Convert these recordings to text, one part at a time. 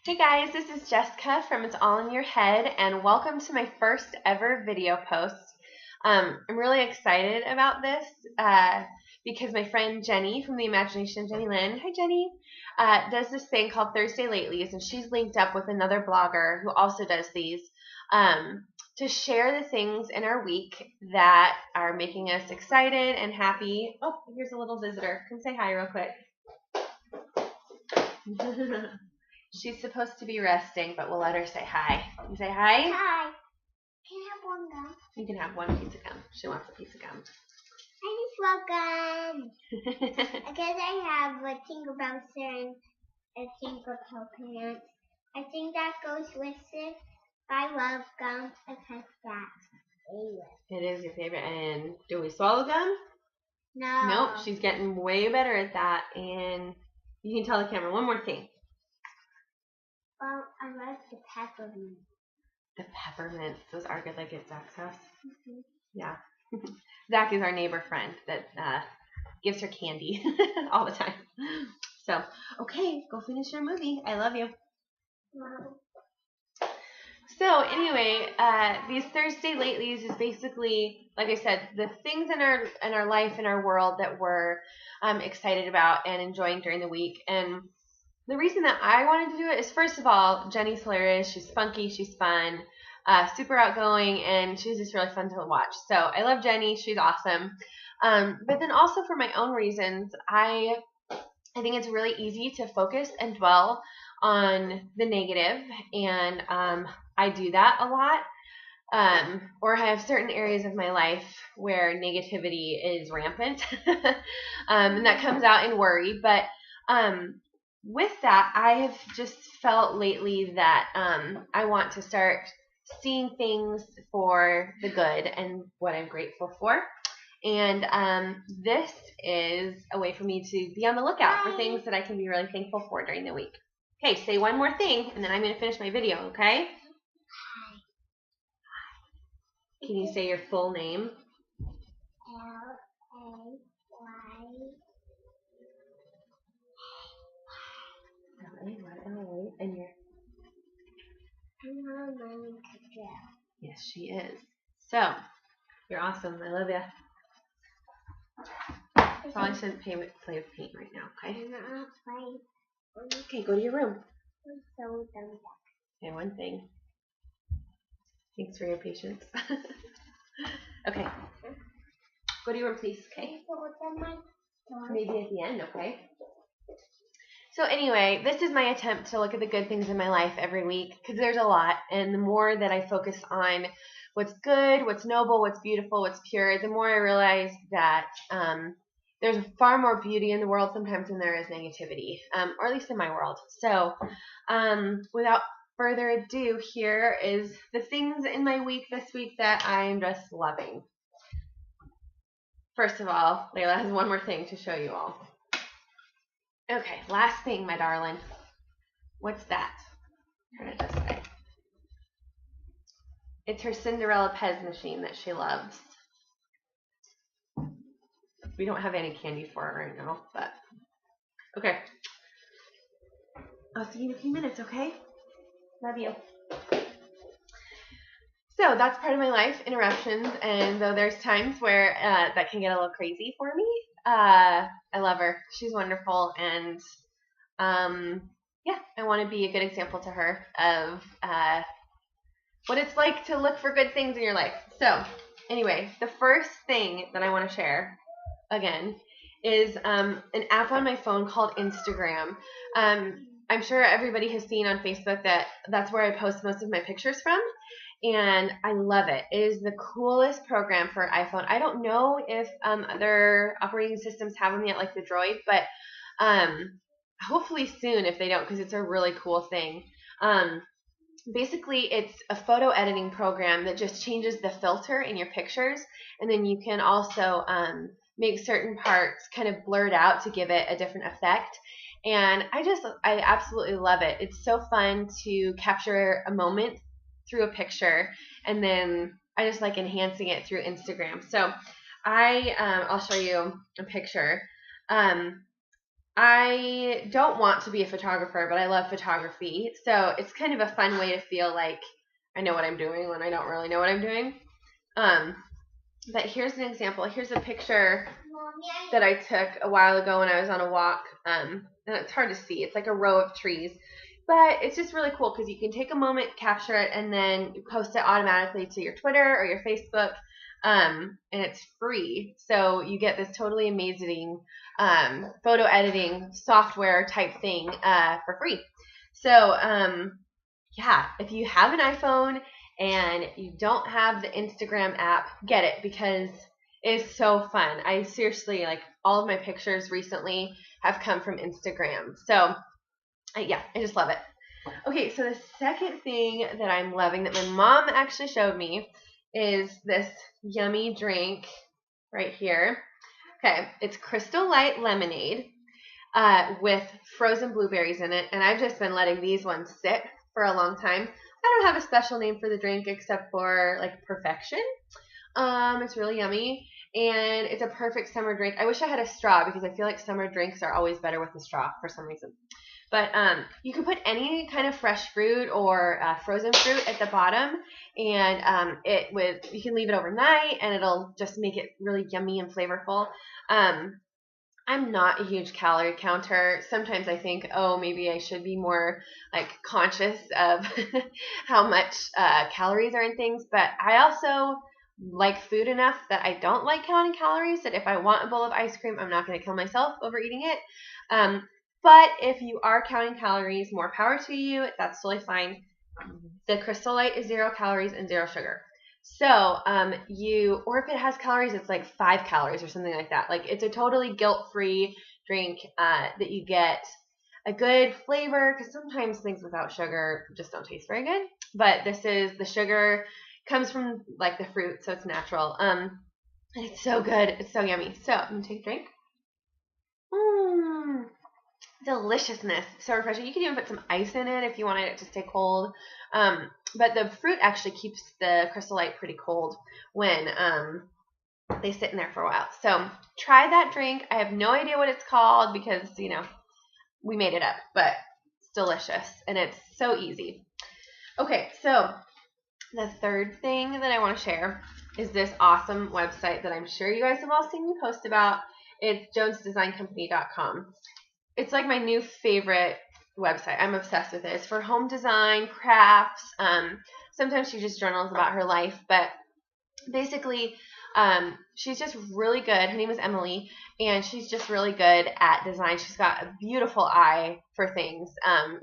Hey guys, this is Jessica from It's All in Your Head, and welcome to my first ever video post. I'm really excited about this because my friend Jenny from the Imagination of Jenny Lynn, hi Jenny, does this thing called Thursday Latelie's, and she's linked up with another blogger who also does these to share the things in our week that are making us excited and happy. Oh, here's a little visitor. Come say hi real quick. She's supposed to be resting, but we'll let her say hi. You say hi? Hi. Can I have one gum? You can have one piece of gum. She wants a piece of gum. I just want gum. Because I have a Tingle Bouncer and a Tingle Toe Pants. I think that goes with it. I love gum because that's favorite. It is your favorite. And do we swallow gum? No. Nope. She's getting way better at that. And you can tell the camera one more thing. Well, I like the peppermint. The peppermints. Those are good, like at Zach's house. Mm-hmm. Yeah. Zach is our neighbor friend that gives her candy all the time. So, okay, go finish your movie. I love you. Wow. So anyway, these Thursday Latelie's is basically, like I said, the things in our life, in our world that we're excited about and enjoying during the week. And the reason that I wanted to do it is, first of all, Jenny's hilarious. She's spunky. She's fun. Super outgoing, and she's just really fun to watch. So I love Jenny. She's awesome. But then also for my own reasons, I think it's really easy to focus and dwell on the negative, and I do that a lot. Or I have certain areas of my life where negativity is rampant, and that comes out in worry. But with that, I have just felt lately that I want to start seeing things for the good and what I'm grateful for. And this is a way for me to be on the lookout for things that I can be really thankful for during the week. Okay, say one more thing, and then I'm going to finish my video, okay? Hi. Can you say your full name? Latelie. L-A-Y-L-A, and you're... I'm not learning to draw. Yes, she is. So, you're awesome. I love you. Probably shouldn't play with paint right now, okay? I'm not playing. Okay, go to your room. I'm so done. Okay, one thing. Thanks for your patience. Okay. Go to your room, please, okay? Maybe at the end, okay? So anyway, this is my attempt to look at the good things in my life every week, because there's a lot, and the more that I focus on what's good, what's noble, what's beautiful, what's pure, the more I realize that there's far more beauty in the world sometimes than there is negativity, or at least in my world. So without further ado, here is the things in my week this week that I'm just loving. First of all, Layla has one more thing to show you all. Okay, last thing, my darling. What's that? Turn it this way. It's her Cinderella Pez machine that she loves. We don't have any candy for her right now, but okay. I'll see you in a few minutes, okay? Love you. So that's part of my life, interruptions, and though there's times where that can get a little crazy for me, I love her. She's wonderful, and yeah, I want to be a good example to her of what it's like to look for good things in your life. So anyway, the first thing that I want to share, again, is an app on my phone called Instagram. I'm sure everybody has seen on Facebook that that's where I post most of my pictures from, and I love it. It is the coolest program for an iPhone. I don't know if other operating systems have them yet, like the Droid, but hopefully soon if they don't, because it's a really cool thing. Basically, it's a photo editing program that just changes the filter in your pictures, and then you can also make certain parts kind of blurred out to give it a different effect. And I absolutely love it. It's so fun to capture a moment through a picture, and then I just like enhancing it through Instagram. So I'll show you a picture. I don't want to be a photographer, but I love photography. So it's kind of a fun way to feel like I know what I'm doing when I don't really know what I'm doing. But here's an example. Here's a picture that I took a while ago when I was on a walk. And it's hard to see. It's like a row of trees. But it's just really cool because you can take a moment, capture it, and then post it automatically to your Twitter or your Facebook. And it's free. So you get this totally amazing photo editing software type thing for free. So, yeah, if you have an iPhone and you don't have the Instagram app, get it because it's so fun. I seriously, like, all of my pictures recently have come from Instagram. So, yeah, I just love it. Okay, so the second thing that I'm loving that my mom actually showed me is this yummy drink right here. Okay, it's Crystal Light Lemonade with frozen blueberries in it, and I've just been letting these ones sit for a long time. I don't have a special name for the drink except for like perfection. It's really yummy, and it's a perfect summer drink. I wish I had a straw because I feel like summer drinks are always better with a straw for some reason. But you can put any kind of fresh fruit or frozen fruit at the bottom, and you can leave it overnight, and it'll just make it really yummy and flavorful. I'm not a huge calorie counter. Sometimes I think, oh, maybe I should be more like conscious of how much calories are in things. But I also like food enough that I don't like counting calories. That if I want a bowl of ice cream, I'm not going to kill myself over eating it. But if you are counting calories, more power to you. That's totally fine. The Crystal Light is 0 calories and 0 sugar. So, or if it has calories, it's like 5 calories or something like that. Like, it's a totally guilt-free drink that you get a good flavor, because sometimes things without sugar just don't taste very good. But the sugar comes from like the fruit, so it's natural. And it's so good. It's so yummy. So, I'm going to take a drink. Deliciousness. So refreshing. You can even put some ice in it if you wanted it to stay cold. But the fruit actually keeps the Crystal Light pretty cold when they sit in there for a while. So try that drink. I have no idea what it's called because, we made it up, but it's delicious and it's so easy. Okay, so the third thing that I want to share is this awesome website that I'm sure you guys have all seen me post about. It's jonesdesigncompany.com. It's like my new favorite website. I'm obsessed with it. It's for home design, crafts. Sometimes she just journals about her life, but basically, she's just really good. Her name is Emily, and she's just really good at design. She's got a beautiful eye for things.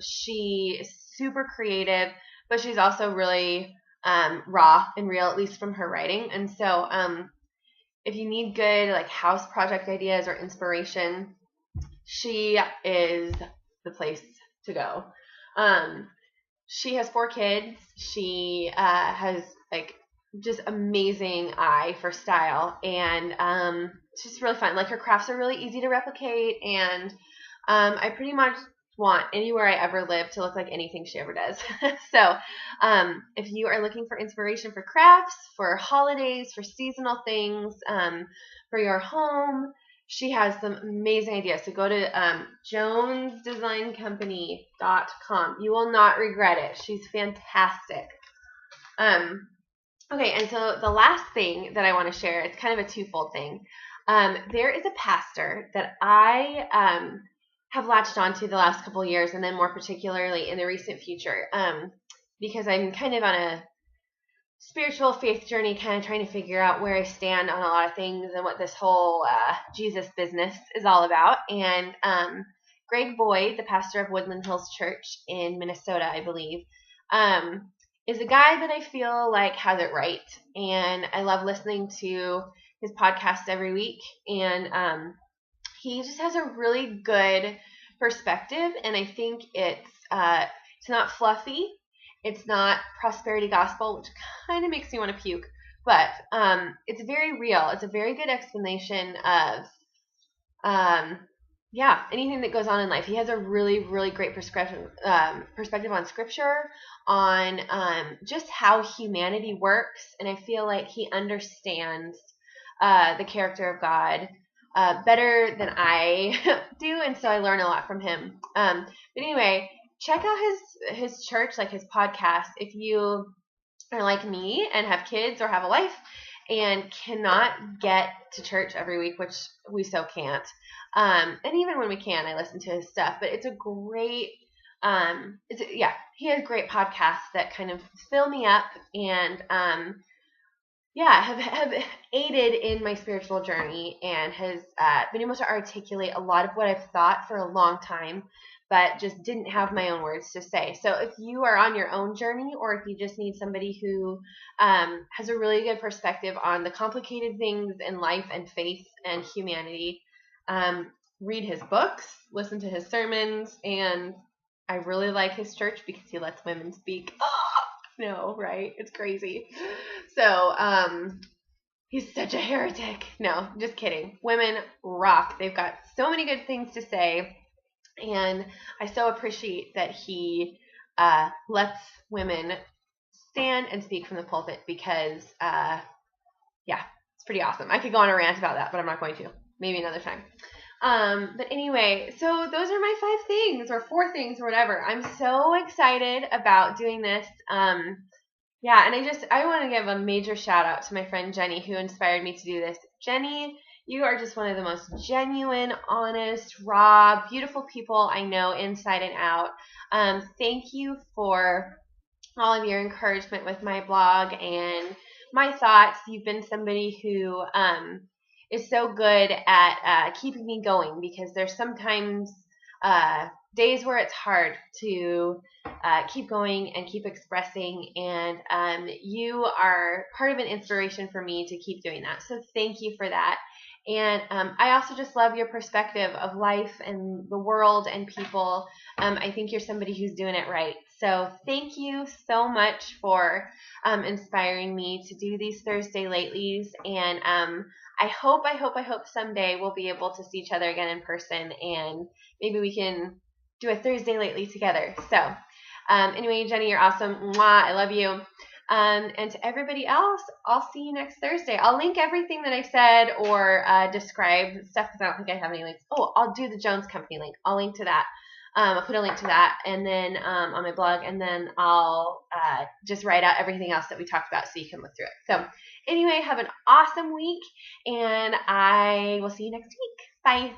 She is super creative, but she's also really raw and real, at least from her writing. And so, if you need good like house project ideas or inspiration, she is the place to go. She has 4 kids. She has like just amazing eye for style, and it's just really fun. Like her crafts are really easy to replicate, and I pretty much want anywhere I ever live to look like anything she ever does. So if you are looking for inspiration for crafts, for holidays, for seasonal things, for your home, she has some amazing ideas. So go to jonesdesigncompany.com. You will not regret it. She's fantastic. Okay, and so the last thing that I want to share, it's kind of a twofold thing. There is a pastor that I have latched onto the last couple of years, and then more particularly in the recent future, because I'm kind of on a spiritual faith journey, kind of trying to figure out where I stand on a lot of things and what this whole Jesus business is all about. And Greg Boyd, the pastor of Woodland Hills Church in Minnesota, I believe, is a guy that I feel like has it right. And I love listening to his podcast every week. And he just has a really good perspective. And I think it's not fluffy. It's not prosperity gospel, which kind of makes me want to puke. But it's very real. It's a very good explanation of anything that goes on in life. He has a really, really great perspective on Scripture, on just how humanity works, and I feel like he understands the character of God better than I do, and so I learn a lot from him. But anyway, check out his church, like his podcast, if you are like me and have kids or have a life and cannot get to church every week, which we so can't. And even when we can, I listen to his stuff. But it's a great, he has great podcasts that kind of fill me up and have aided in my spiritual journey and has been able to articulate a lot of what I've thought for a long time, but just didn't have my own words to say. So if you are on your own journey, or if you just need somebody who has a really good perspective on the complicated things in life and faith and humanity, read his books, listen to his sermons, and I really like his church because he lets women speak. No, right? It's crazy. So, he's such a heretic. No, just kidding. Women rock. They've got so many good things to say. And I so appreciate that he lets women stand and speak from the pulpit because, it's pretty awesome. I could go on a rant about that, but I'm not going to. Maybe another time. But anyway, so those are my 5 things or 4 things or whatever. I'm so excited about doing this. And I want to give a major shout out to my friend Jenny who inspired me to do this. Jenny, you are just one of the most genuine, honest, raw, beautiful people I know inside and out. Thank you for all of your encouragement with my blog and my thoughts. You've been somebody who is so good at keeping me going because there's sometimes days where it's hard to keep going and keep expressing, and you are part of an inspiration for me to keep doing that. So thank you for that. And I also just love your perspective of life and the world and people. I think you're somebody who's doing it right. So thank you so much for inspiring me to do these Thursday Latelies. And I hope someday we'll be able to see each other again in person, and maybe we can do a Thursday Lately together. So anyway, Jenny, you're awesome. Mwah, I love you. And to everybody else, I'll see you next Thursday. I'll link everything that I said or describe stuff because I don't think I have any links. Oh, I'll do the Jones Company link. I'll link to that. I'll put a link to that and then on my blog, and then I'll just write out everything else that we talked about so you can look through it. So anyway, have an awesome week, and I will see you next week. Bye.